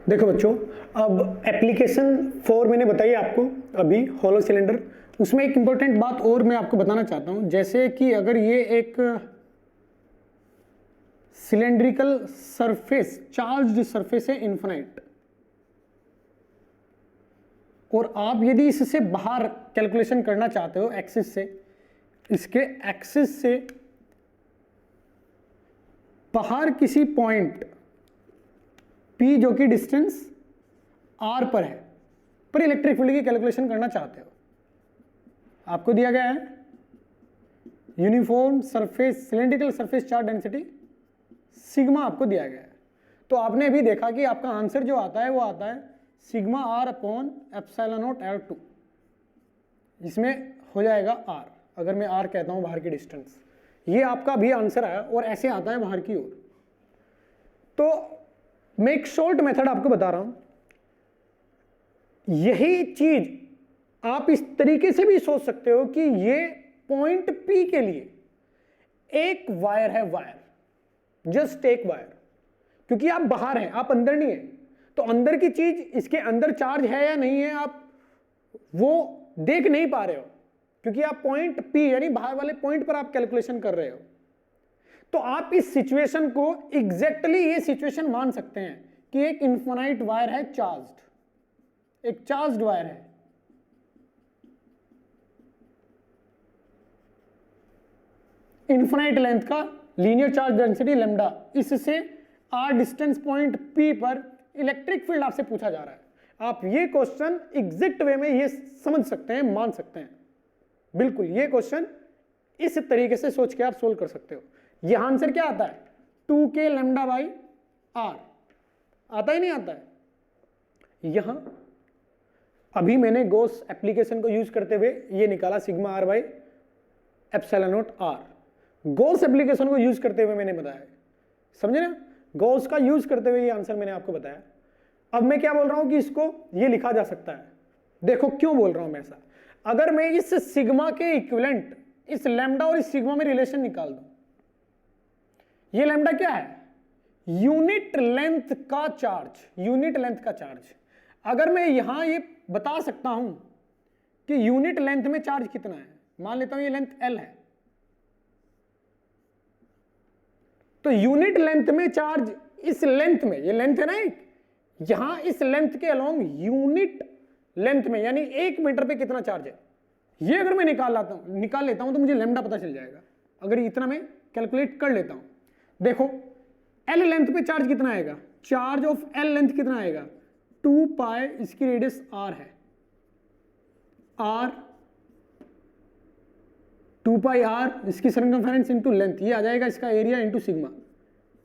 देखो बच्चों, अब एप्लीकेशन 4 मैंने बताई आपको अभी, हॉलो सिलेंडर। उसमें एक इंपॉर्टेंट बात और मैं आपको बताना चाहता हूं, जैसे कि अगर ये एक सिलेंड्रिकल सरफेस, चार्ज्ड सरफेस है इन्फिनाइट, और आप यदि इससे बाहर कैलकुलेशन करना चाहते हो एक्सिस से, इसके एक्सिस से बाहर किसी पॉइंट P जो कि डिस्टेंस R पर है, पर इलेक्ट्रिक फील्ड की कैलकुलेशन करना चाहते हो, आपको दिया गया है uniform surface cylindrical surface charge density sigma आपको दिया गया है। तो आपने अभी देखा कि आपका आंसर जो आता है वो आता है sigma R upon epsilon not L2, इसमें हो जाएगा R, अगर मैं R कहता हूं बाहर की डिस्टेंस, ये आपका भी आंसर आया और ऐसे आता है बाहर की ओर। तो मैं एक शॉर्ट मेथड आपको बता रहा हूं, यही चीज आप इस तरीके से भी सोच सकते हो कि ये पॉइंट P के लिए एक वायर है, वायर, जस्ट एक वायर, क्योंकि आप बाहर हैं, आप अंदर नहीं है, तो अंदर की चीज, इसके अंदर चार्ज है या नहीं है आप वो देख नहीं पा रहे हो, क्योंकि आप पॉइंट P यानी बाहर वाले पॉइंट पर आप कैलकुलेशन कर रहे हो। तो आप इस सिचुएशन को एग्जैक्टली ये सिचुएशन मान सकते हैं कि एक इन्फिनाइट वायर है, चार्ज्ड, एक चार्ज्ड वायर है, इन्फिनाइट लेंथ का लीनियर चार्ज डेंसिटी लैम्डा, इससे R डिस्टेंस पॉइंट P पर इलेक्ट्रिक फील्ड आपसे पूछा जा रहा है। आप ये क्वेश्चन एग्जैक्ट वे में ये समझ सकते हैं, मान सकते हैं, बिल्कुल ये क्वेश्चन इस तरीके से सोच के आप सोल्व कर सकते हो। यह आंसर क्या आता है 2K लैम्डा बाई R, आता ही नहीं आता है। यहां अभी मैंने गॉस एप्लीकेशन को यूज करते हुए ये निकाला sigma R by epsilon not R, Gauss application को यूज करते हुए मैंने बताया, समझे ना, गॉस का यूज करते हुए ये आंसर मैंने आपको बताया। अब मैं क्या बोल रहा हूं कि इसको ये लिखा जा सकता है, देखो क्यों बोल रहा हूं मैं ऐसा। अगर मैं इस सिग्मा के इक्विवेलेंट इस लैम्डा और इस सिग्मा में रिलेशन निकाल दूं, ये लैम्डा क्या है, यूनिट लेंथ का चार्ज, यूनिट लेंथ का चार्ज। अगर मैं यहां ये बता सकता हूं कि यूनिट लेंथ में चार्ज कितना है, मान लेता हूं ये लेंथ L है, तो यूनिट लेंथ में चार्ज इस लेंथ में, ये लेंथ है ना एक, यहां इस लेंथ के अलोंग यूनिट लेंथ में यानी 1 मीटर पे कितना चार्ज है, ये अगर मैं निकाल लेता हूं तो मुझे लैम्डा पता चल जाएगा, अगर इतना मैं कैलकुलेट कर लेता हूं। देखो L लेंथ पे चार्ज कितना आएगा, चार्ज ऑफ L लेंथ कितना आएगा 2 पाई, इसकी रेडियस R है, R 2 पाई R, इसकी सरकमफेरेंस इंटू लेंथ, ये आ जाएगा इसका एरिया इंटू सिग्मा,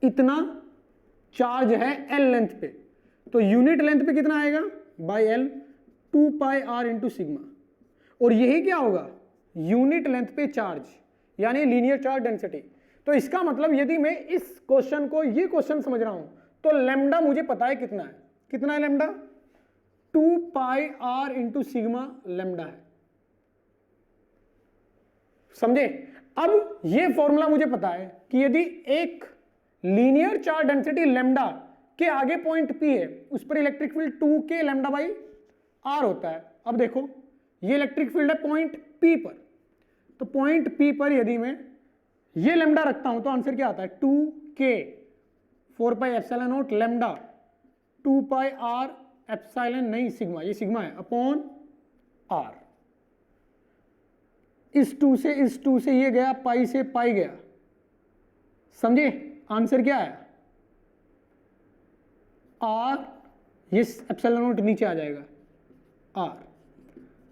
इतना चार्ज है L लेंथ पे, तो यूनिट लेंथ पे कितना आएगा by L 2 pi R into sigma, और यही क्या होगा यूनिट लेंथ पे चार्ज यानी लीनियर चार्ज डेंसिटी। तो इसका मतलब यदि मैं इस क्वेश्चन को, ये क्वेश्चन समझ रहा हूं, तो लैम्डा मुझे पता है कितना है, कितना है लैम्डा 2 पाई R इंटू सिग्मा लैम्डा है, समझे। अब ये फॉर्मूला मुझे पता है कि यदि एक लीनियर चार्ज डेंसिटी लैम्डा के आगे पॉइंट P है, उस पर electric field 2K lambda by R होता है। अब देखो ये इलेक्ट्रिक फील्ड है पॉइंट P पर, तो पॉइंट P पर यदि मैं ये लैम्डा रखता हूं तो आंसर क्या आता है 2K 4 pi epsilon not lambda 2 pi R epsilon नहीं सिग्मा, ये सिग्मा है, अपॉन R। इस 2 से ये गया, पाई से पाई गया, समझे। आंसर क्या है R, ये एप्सिलॉन नॉट नीचे आ जाएगा R,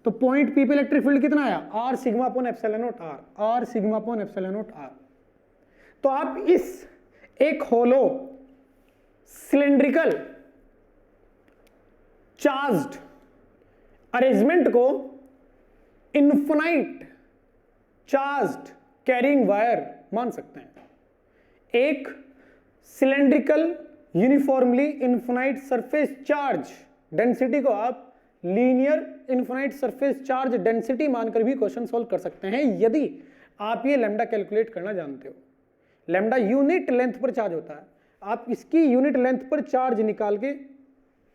तो पॉइंट P पे इलेक्ट्रिक फील्ड कितना आया R sigma upon epsilon not R, R sigma upon epsilon not R। तो आप इस एक होलो सिलेंड्रिकल चार्ज्ड अरेंजमेंट को इन्फिनाइट चार्ज्ड कैरिंग वायर मान सकते हैं। एक cylindrical uniformly infinite surface charge density को आप linear infinite surface charge density मानकर भी क्वेश्चन सॉल्व कर सकते हैं, यदि आप ये लैम्डा कैलकुलेट करना जानते हो। लैम्डा यूनिट लेंथ पर चार्ज होता है, आप इसकी यूनिट लेंथ पर चार्ज निकाल के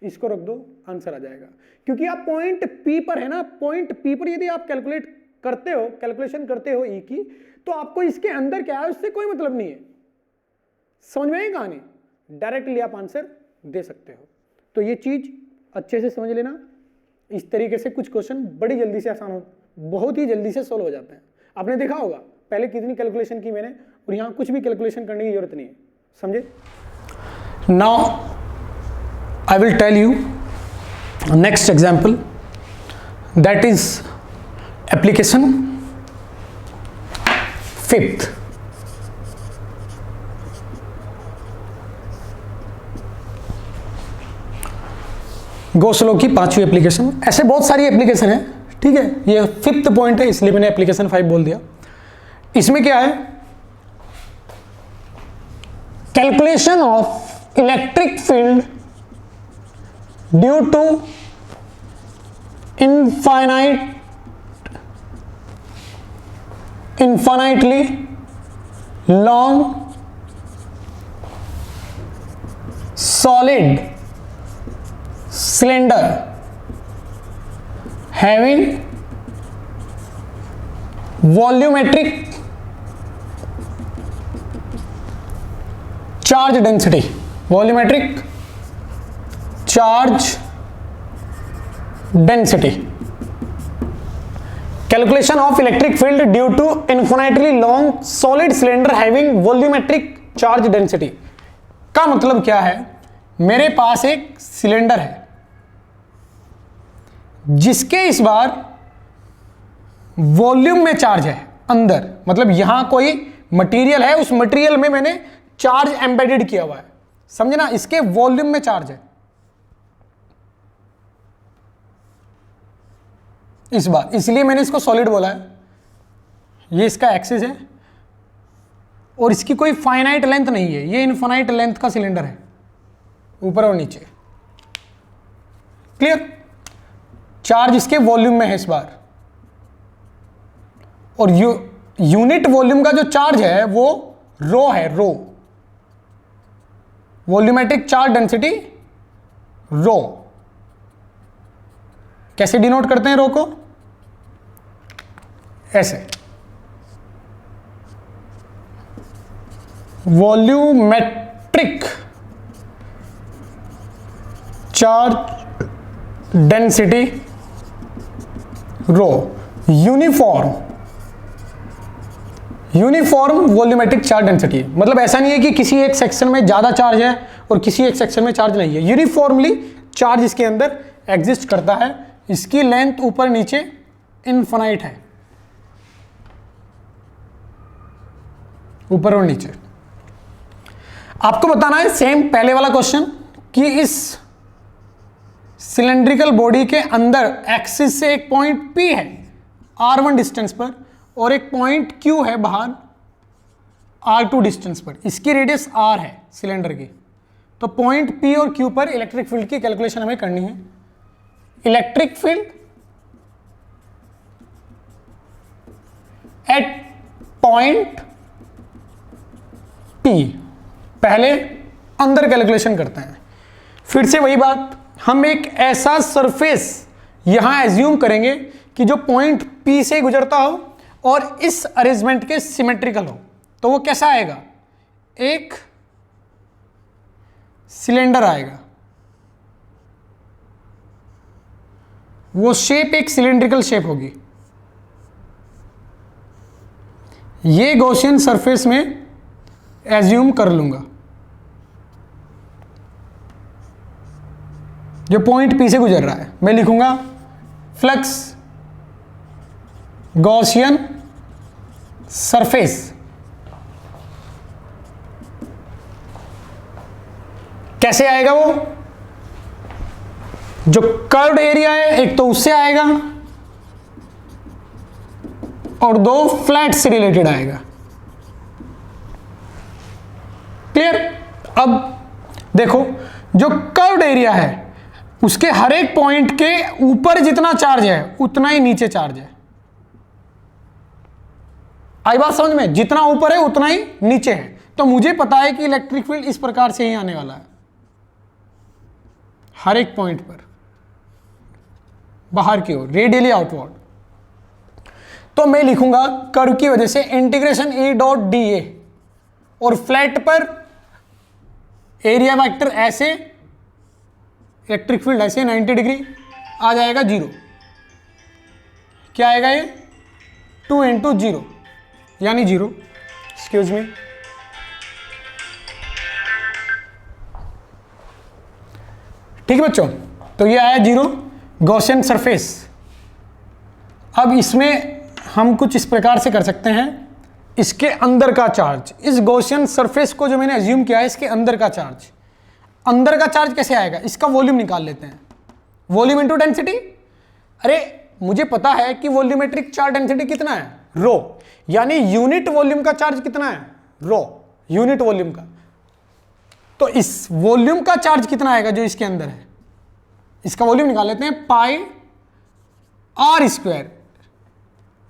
इसको रख दो, आंसर आ जाएगा। क्योंकि आप पॉइंट पी पर है ना, पॉइंट पी पर यदि आप कैलकुलेट करते हो, कैलकुलेशन करते हो ई की, तो आपको इसके अंदर क्या है उससे कोई मतलब नहीं है। समझ में आई कहानी? डायरेक्टली आप आंसर दे सकते हो। तो ये चीज अच्छे से समझ लेना। इस तरीके से कुछ क्वेश्चन बड़ी जल्दी से आसान हो, बहुत ही जल्दी से सोल्व हो जाते हैं। आपने देखा होगा पहले कितनी कैलकुलेशन की मैंने, और यहां कुछ भी कैलकुलेशन करने की जरूरत नहीं है। समझे? Now I will tell you next example, that is application 5th। गोस्लो की 5वीं एप्लीकेशन। ऐसे बहुत सारी एप्लीकेशन है, ठीक है। ये 5th पॉइंट है इसलिए मैंने एप्लीकेशन 5 बोल दिया। इसमें क्या है, calculation of electric field due to infinitely long solid cylinder having volumetric charge density, volumetric charge density, calculation of electric field due to infinitely long solid cylinder having volumetric charge density। का मतलब क्या है, मेरे पास एक cylinder है जिसके इस बार volume में चार्ज है अंदर, मतलब यहां कोई मटेरियल है, उस मटेरियल में मैंने चार्ज एम्बेडेड किया हुआ है, समझे ना, इसके वॉल्यूम में चार्ज है इस बार, इसलिए मैंने इसको सॉलिड बोला है। ये इसका एक्सिस है और इसकी कोई फाइनाइट लेंथ नहीं है, ये इनफाइनाइट लेंथ का सिलेंडर है, ऊपर और नीचे। क्लियर? चार्ज इसके वॉल्यूम में है इस बार, और यूनिट वॉल्यूम का जो चार्ज है वो रो है, रो, वॉल्यूमेट्रिक चार्ज डेंसिटी रो। कैसे डिनोट करते हैं रो को? ऐसे, volumetric charge density rho, uniform volumetric charge density. मतलब ऐसा नहीं है कि किसी एक सेक्शन में ज्यादा चार्ज है और किसी एक सेक्शन में चार्ज नहीं है, यूनिफॉर्मली चार्ज इसके अंदर एग्जिस्ट करता है। इसकी लेंथ ऊपर नीचे इनफाइनाइट है, ऊपर और नीचे। आपको बताना है सेम पहले वाला क्वेश्चन कि इस सिलेंड्रिकल बॉडी के अंदर एक्सिस से एक पॉइंट P है R1 डिस्टेंस पर और एक पॉइंट Q है बाहर R2 डिस्टेंस पर, इसकी रेडियस R है सिलेंडर की। तो पॉइंट P और Q पर इलेक्ट्रिक फील्ड की कैलकुलेशन हमें करनी है। Electric field at point P, पहले अंदर कैलकुलेशन करते हैं। फिर से वही बात, हम एक ऐसा सरफेस यहां एज्यूम करेंगे कि जो पॉइंट P से गुजरता हो और इस अरेंजमेंट के सिमेट्रिकल हो। तो वो कैसा आएगा? एक सिलेंडर आएगा, वो शेप एक सिलेंड्रिकल शेप होगी। ये गॉसियन सरफेस में एज्यूम कर लूंगा, जो पॉइंट P से गुजर रहा है। मैं लिखूंगा फ्लक्स गॉसियन सरफेस। कैसे आएगा वो? जो कर्व्ड एरिया है एक तो उससे आएगा और दो फ्लैट से रिलेटेड आएगा। क्लियर? अब देखो, जो कर्व्ड एरिया है उसके हर एक पॉइंट के ऊपर जितना चार्ज है उतना ही नीचे चार्ज है। आई बात समझ में? जितना ऊपर है उतना ही नीचे है। तो मुझे पता है कि इलेक्ट्रिक फील्ड इस प्रकार से ही आने वाला है। हर एक पॉइंट पर बाहर की ओर, रेडियली आउटवर्ड, तो मैं लिखूंगा कर्व की वजह से integration E dot D A, और फ्लैट पर एरिया वेक्टर ऐसे, इलेक्ट्रिक फील्ड ऐसे 90 डिग्री आ जाएगा 0। क्या आएगा ये 2 इंटू 0 यानी 0। एक्सक्यूज मी, ठीक है बच्चों, तो ये आया 0 गॉसियन सरफेस। अब इसमें हम कुछ इस प्रकार से कर सकते हैं, इसके अंदर का चार्ज, इस गॉसियन सरफेस को जो मैंने एज्यूम किया है इसके अंदर का चार्ज, अंदर का चार्ज कैसे आएगा, इसका वॉल्यूम निकाल लेते हैं। वॉल्यूम इनटू डेंसिटी, अरे मुझे पता है कि वॉल्यूमेट्रिक चार्ज डेंसिटी कितना है, रो, यानी यूनिट वॉल्यूम का चार्ज कितना है, रो, यूनिट वॉल्यूम का। तो इस वॉल्यूम का चार्ज कितना आएगा जो इसके अंदर है, इसका वॉल्यूम निकाल लेते हैं, pi are square,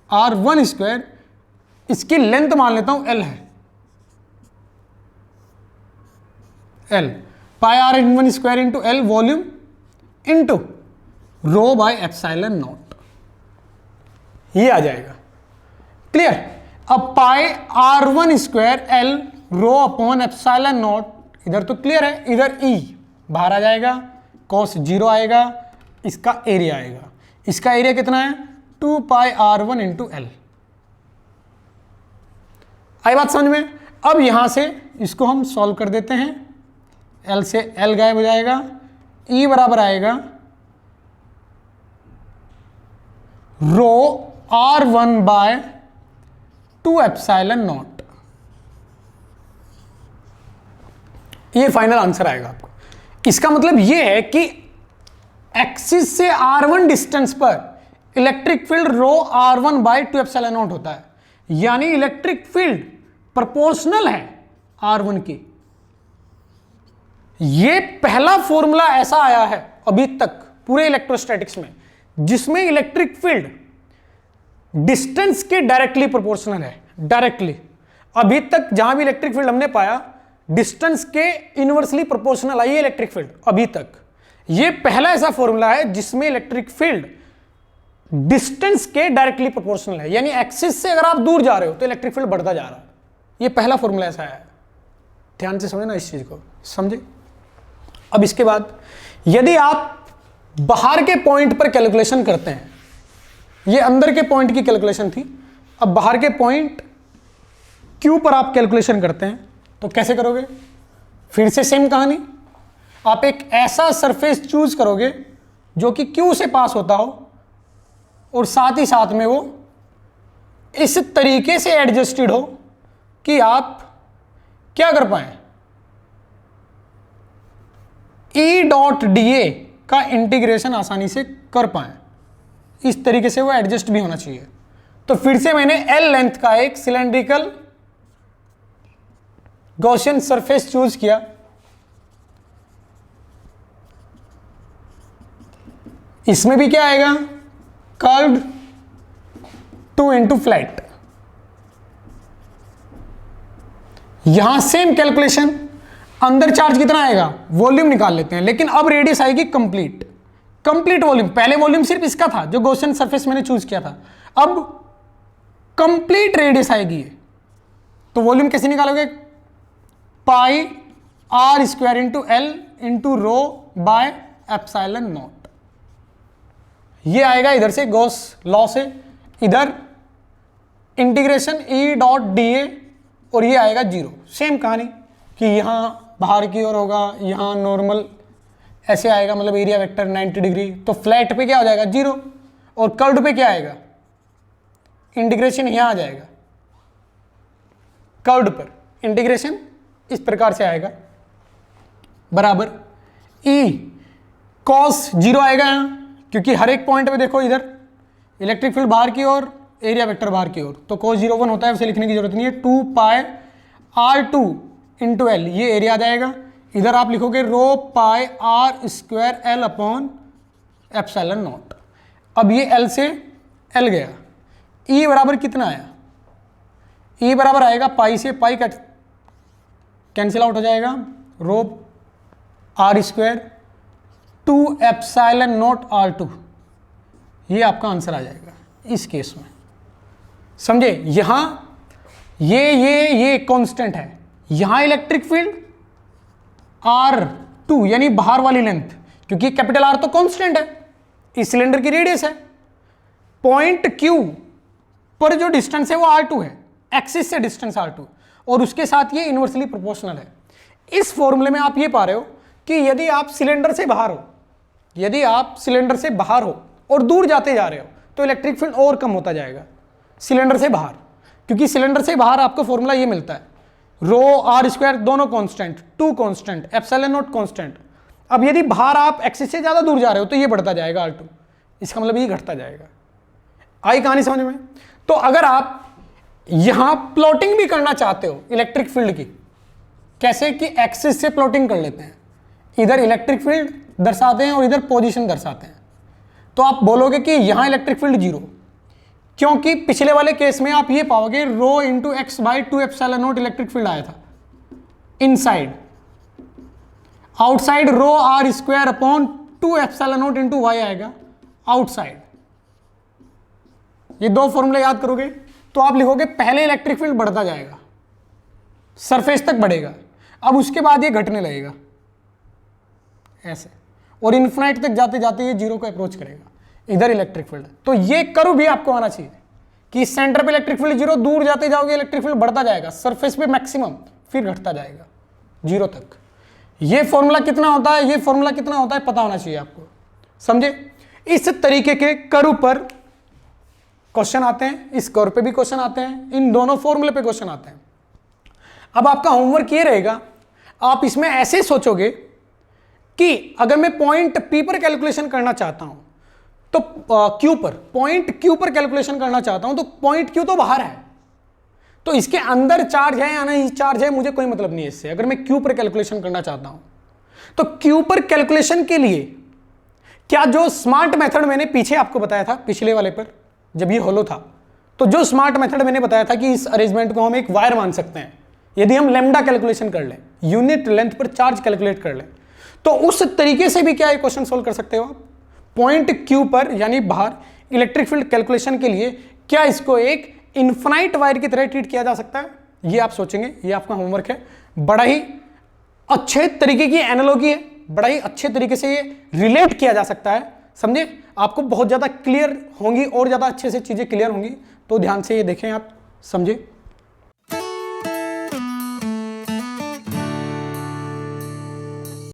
R1 square, इसकी लेंथ मान लेता हूं L है, L, pi r in 1 square into L volume into rho by epsilon naught, ये आ जाएगा। क्लियर। अब pi R1 square L rho upon epsilon naught, इधर तो क्लियर है, इधर E बाहर आ जाएगा, कॉस 0 आएगा, इसका एरिया आएगा, इसका एरिया कितना है 2 पाई R1 इंटू L। आई बात समझ में। अब यहां से इसको हम सॉल्व कर देते हैं, L से L गायब हो जाएगा, E बराबर आएगा रो R1 बाय 2 एप्सिलॉन नॉट, ये फाइनल आंसर आएगा आपको। इसका मतलब ये है कि एक्सिस से R1 डिस्टेंस पर electric field rho R1 by 2 epsilon naught होता है, यानी इलेक्ट्रिक फील्ड प्रोपोर्शनल है R1 की। ये पहला फॉर्मूला ऐसा आया है अभी तक पूरे इलेक्ट्रोस्टैटिक्स में जिसमें इलेक्ट्रिक फील्ड डिस्टेंस के डायरेक्टली प्रोपोर्शनल है, डायरेक्टली। अभी तक जहां भी इलेक्ट्रिक फील्ड हमने पाया डिस्टेंस के इनवर्सली प्रोपोर्शनल आई है इलेक्ट्रिक फील्ड अभी तक। ये पहला ऐसा फॉर्मूला है जिसमें इलेक्ट्रिक फील्ड डिस्टेंस के डायरेक्टली प्रोपोर्शनल है, यानी एक्सिस से अगर आप दूर जा रहे हो तो इलेक्ट्रिक फील्ड बढ़ता जा रहा है। ये पहला फॉर्मूला ऐसा है, ध्यान से समझना इस चीज को, समझे। अब इसके बाद यदि आप बाहर के पॉइंट पर कैलकुलेशन करते हैं, ये अंदर के पॉइंट की कैलकुलेशन थी, अब बाहर के पॉइंट Q पर आप कैलकुलेशन करते हैं तो कैसे करोगे, फिर से सेम कहानी, आप एक ऐसा सरफेस चूज करोगे जो कि Q से पास होता हो और साथ ही साथ में वो इस तरीके से एडजस्टेड हो कि आप क्या कर पाए, E डॉट डी ए का इंटीग्रेशन आसानी से कर पाए। इस तरीके से वो एडजस्ट भी होना चाहिए। तो फिर से मैंने L लेंथ का एक सिलेंड्रिकल गॉसियन सरफेस चूज किया, इसमें भी क्या आएगा, कर्व्ड 2 इंटू फ्लैट। यहां सेम कैलकुलेशन, अंदर चार्ज कितना आएगा, वॉल्यूम निकाल लेते हैं, लेकिन अब रेडियस आएगी कंप्लीट वॉल्यूम। पहले वॉल्यूम सिर्फ इसका था जो गॉसियन सरफेस मैंने चूज किया था, अब कंप्लीट रेडियस आएगी। तो वॉल्यूम कैसे निकालोगे, pi are square into L into rho by epsilon naught. ये आएगा इधर से गॉस लॉ से, इधर integration E dot D A, और ये आएगा 0। सेम कहानी कि यहां बाहर की ओर होगा, यहां नॉर्मल ऐसे आएगा, मतलब एरिया वेक्टर 90 डिग्री। तो फ्लैट पे क्या हो जाएगा 0, और कर्व्ड पे क्या आएगा, इंटीग्रेशन यहां आ जाएगा, कर्व्ड पर इंटीग्रेशन इस प्रकार से आएगा, बराबर E कॉस 0 आएगा यहां, क्योंकि हर एक पॉइंट पे देखो इधर इलेक्ट्रिक फील्ड बाहर की ओर, एरिया वेक्टर बाहर की ओर, तो cos 0 1 होता है, उसे लिखने की जरूरत नहीं है। 2 पाई R2 इंटू एल, ये एरिया आ जाएगा। इधर आप लिखोगे rho pi are square L upon epsilon naught. अब ये L से L गया, E बराबर कितना आया, E बराबर आएगा पाई से पाई कैंसिल आउट हो जाएगा, rho R square 2 epsilon naught R2, ये आपका आंसर आ जाएगा इस केस में। समझे? यहां ये कांस्टेंट है, यहां इलेक्ट्रिक फील्ड R2 यानी बाहर वाली लेंथ, क्योंकि कैपिटल R तो कांस्टेंट है, इस सिलेंडर की रेडियस है। पॉइंट Q पर जो डिस्टेंस है वो R2 है, एक्सिस से डिस्टेंस R2, और उसके साथ ये इनवर्सली प्रोपोर्शनल है। इस फॉर्मूले में आप ये पा रहे हो कि यदि आप सिलेंडर से बाहर हो, यदि आप सिलेंडर से बाहर हो और दूर जाते जा रहे हो तो इलेक्ट्रिक फील्ड और कम होता जाएगा सिलेंडर से बाहर, क्योंकि सिलेंडर से बाहर आपको फॉर्मूला ये मिलता है, रो R स्क्वायर दोनों constant, 2 constant, epsilon not constant. अब यदि बाहर आप एक्सिस से ज्यादा दूर जा रहे हो तो ये बढ़ता जाएगा R2, इसका मतलब ये घटता जाएगा। आई कहानी समझ में? तो अगर आप यहां प्लॉटिंग भी करना चाहते हो इलेक्ट्रिक फील्ड की, कैसे कि एक्सिस से प्लॉटिंग कर लेते हैं, इधर इलेक्ट्रिक फील्ड दर्शाते हैं और इधर पोजीशन दर्शाते हैं, तो आप बोलोगे कि यहां इलेक्ट्रिक फील्ड 0, क्योंकि पिछले वाले केस में आप ये पाओगे rho into X by 2 epsilon naught electric field आया था inside, outside rho R square upon 2 epsilon naught into Y आएगा आउटसाइड। ये दो फॉर्मूले याद करोगे तो आप लिखोगे पहले इलेक्ट्रिक फील्ड बढ़ता जाएगा, सरफेस तक बढ़ेगा, अब उसके बाद ये घटने लगेगा ऐसे, और इन्फिनाइट तक जाते जाते ये 0 को अप्रोच करेगा, इधर इलेक्ट्रिक फील्ड। तो ये कर्व भी आपको आना चाहिए कि सेंटर पे इलेक्ट्रिक फील्ड 0, दूर जाते जाओगे इलेक्ट्रिक फील्ड बढ़ता जाएगा, सरफेस पे मैक्सिमम, फिर घटता जाएगा 0 तक। ये फॉर्मूला कितना होता है, ये फॉर्मूला कितना होता है पता होना चाहिए आपको, समझे? इस तरीके के कर्व पर क्वेश्चन आते हैं, इस कर्व पे भी क्वेश्चन आते हैं, इन दोनों फॉर्मूले पे क्वेश्चन आते हैं। अब आपका होमवर्क ये रहेगा, आप इसमें ऐसे सोचोगे कि अगर मैं पॉइंट P पर कैलकुलेशन करना चाहता हूं तो Q पर, पॉइंट Q पर कैलकुलेशन करना चाहता हूं तो पॉइंट Q तो बाहर है, तो इसके अंदर चार्ज है या नहीं चार्ज है मुझे कोई मतलब नहीं है इससे। अगर मैं Q पर कैलकुलेशन करना चाहता हूं तो Q पर कैलकुलेशन के लिए क्या जो स्मार्ट मेथड मैंने पीछे आपको बताया था, पिछले वाले पर जब ये होलो था, तो जो स्मार्ट मेथड मैंने बताया था कि इस अरेंजमेंट को हम एक वायर मान सकते हैं, यदि हम लैम्डा कैलकुलेशन कर लें, यूनिट लेंथ पर चार्ज कैलकुलेट कर लें, तो उस तरीके से भी क्या ये क्वेश्चन सोल्व कर सकते हो आप। पॉइंट Q पर यानी बाहर इलेक्ट्रिक फील्ड कैलकुलेशन के लिए क्या इसको एक इनफाइनाइट वायर की तरह ट्रीट किया जा सकता है, ये आप सोचेंगे, ये आपका होमवर्क है। बड़ा ही अच्छे तरीके की एनालॉजी है, बड़ा ही अच्छे तरीके से ये रिलेट किया जा सकता है, समझे? आपको बहुत ज्यादा क्लियर होंगी और ज्यादा अच्छे से चीजें क्लियर होंगी, तो ध्यान से ये देखें आप, समझे?